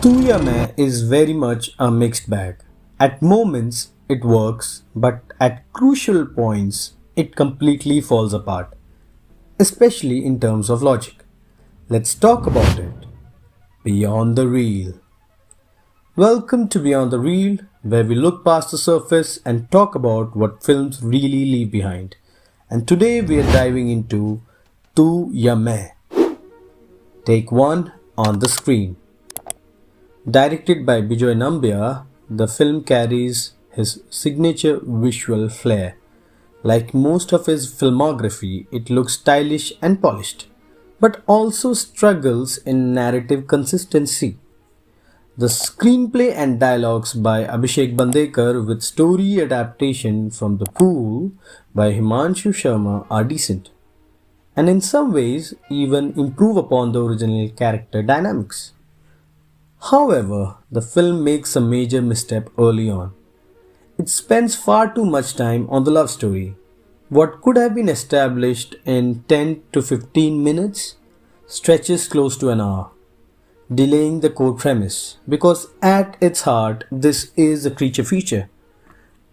Yaa Mein is very much a mixed bag. At moments it works, but at crucial points it completely falls apart, especially in terms of logic. Let's talk about it. Beyond the Reel. Welcome to Beyond the Reel, where we look past the surface and talk about what films really leave behind. And today we are diving into Yaa Mein. Take 1 on the screen. Directed by Bejoy Nambiar, the film carries his signature visual flair. Like most of his filmography, it looks stylish and polished, but also struggles in narrative consistency. The screenplay and dialogues by Abhishek Bandekar with story adaptation from The Pool by Himanshu Sharma are decent, and in some ways even improve upon the original character dynamics. However, the film makes a major misstep early on. It spends far too much time on the love story. What could have been established in 10 to 15 minutes stretches close to an hour, delaying the core premise, because at its heart this is a creature feature.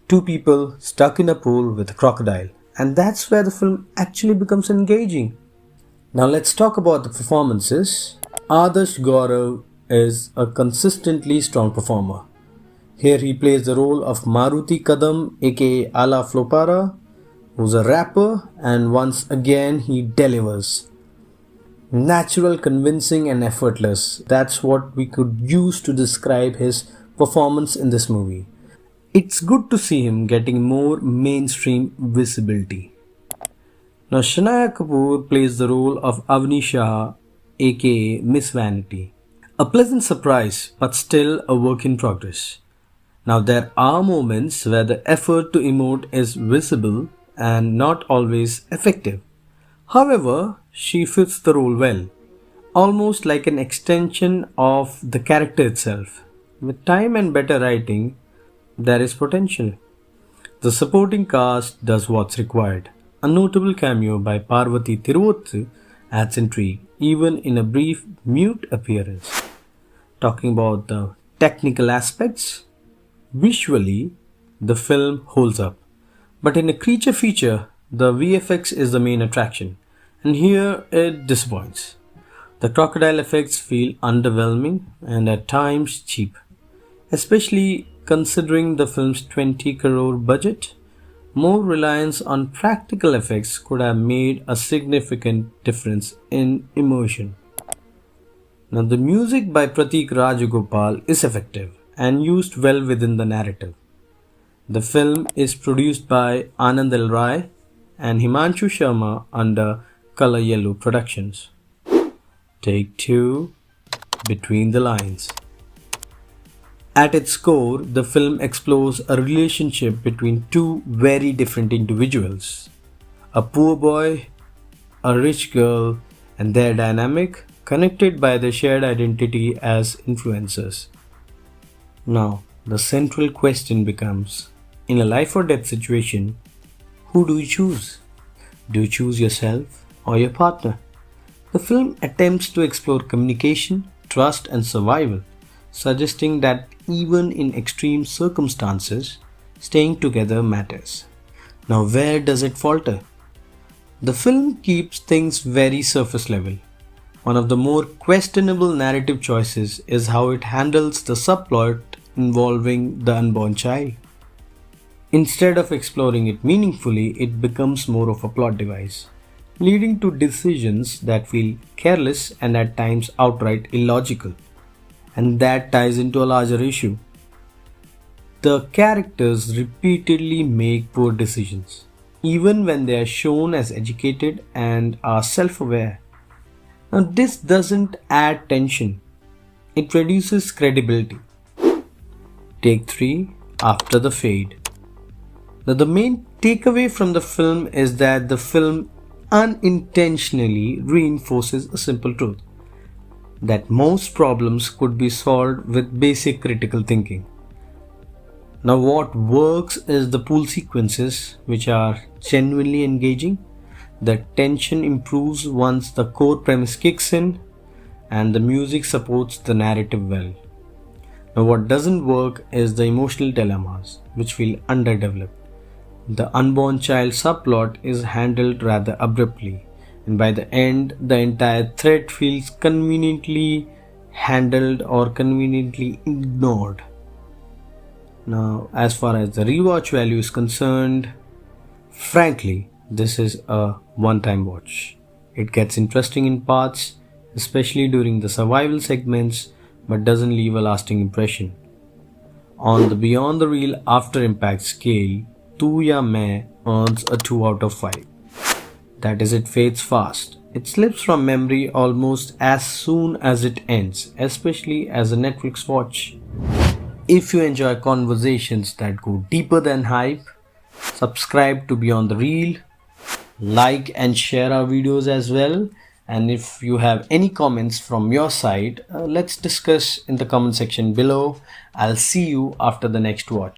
Two people stuck in a pool with a crocodile, and that's where the film actually becomes engaging. Now let's talk about the performances. Adarsh Gourav is a consistently strong performer. Here he plays the role of Maruti Kadam aka Ala Flo, who's a rapper, and once again he delivers. Natural, convincing and effortless. That's what we could use to describe his performance in this movie. It's good to see him getting more mainstream visibility. Now Shanaya Kapoor plays the role of Avni Shah aka Miss Vanity. A pleasant surprise, but still a work in progress. Now there are moments where the effort to emote is visible and not always effective. However, she fits the role well, almost like an extension of the character itself. With time and better writing, there is potential. The supporting cast does what's required. A notable cameo by Parvati Tiruvottu adds intrigue, even in a brief mute appearance. Talking about the technical aspects, visually the film holds up, but in a creature feature, the VFX is the main attraction, and here it disappoints. The crocodile effects feel underwhelming and at times cheap, especially considering the film's 20 crore budget. More reliance on practical effects could have made a significant difference in immersion. Now the music by Pratik Rajagopal is effective and used well within the narrative. The film is produced by Anand L. Rai and Himanshu Sharma under Color Yellow Productions. Take 2. Between the Lines. At its core, the film explores a relationship between two very different individuals. A poor boy, a rich girl, and their dynamic, connected by the shared identity as influencers. Now, the central question becomes, in a life or death situation, who do you choose? Do you choose yourself or your partner? The film attempts to explore communication, trust and survival, suggesting that even in extreme circumstances, staying together matters. Now, where does it falter? The film keeps things very surface level. One of the more questionable narrative choices is how it handles the subplot involving the unborn child. Instead of exploring it meaningfully, it becomes more of a plot device, leading to decisions that feel careless and at times outright illogical. And that ties into a larger issue. The characters repeatedly make poor decisions, even when they are shown as educated and are self-aware. Now this doesn't add tension, it reduces credibility. Take 3. After the Fade. Now the main takeaway from the film is that the film unintentionally reinforces a simple truth, that most problems could be solved with basic critical thinking. Now what works is the pool sequences, which are genuinely engaging. The tension improves once the core premise kicks in, and the music supports the narrative well. Now, what doesn't work is the emotional dilemmas, which feel underdeveloped. The unborn child subplot is handled rather abruptly, and by the end, the entire thread feels conveniently handled or conveniently ignored. Now, as far as the rewatch value is concerned, frankly, this is a one time watch. It gets interesting in parts, especially during the survival segments, but doesn't leave a lasting impression. On the Beyond the Reel After Impact scale, Tu Yaa Mein earns a 2 out of 5. That is, it fades fast. It slips from memory almost as soon as it ends, especially as a Netflix watch. If you enjoy conversations that go deeper than hype, subscribe to Beyond the Reel, like and share our videos as well. And if you have any comments from your side, let's discuss in the comment section below. I'll see you after the next watch.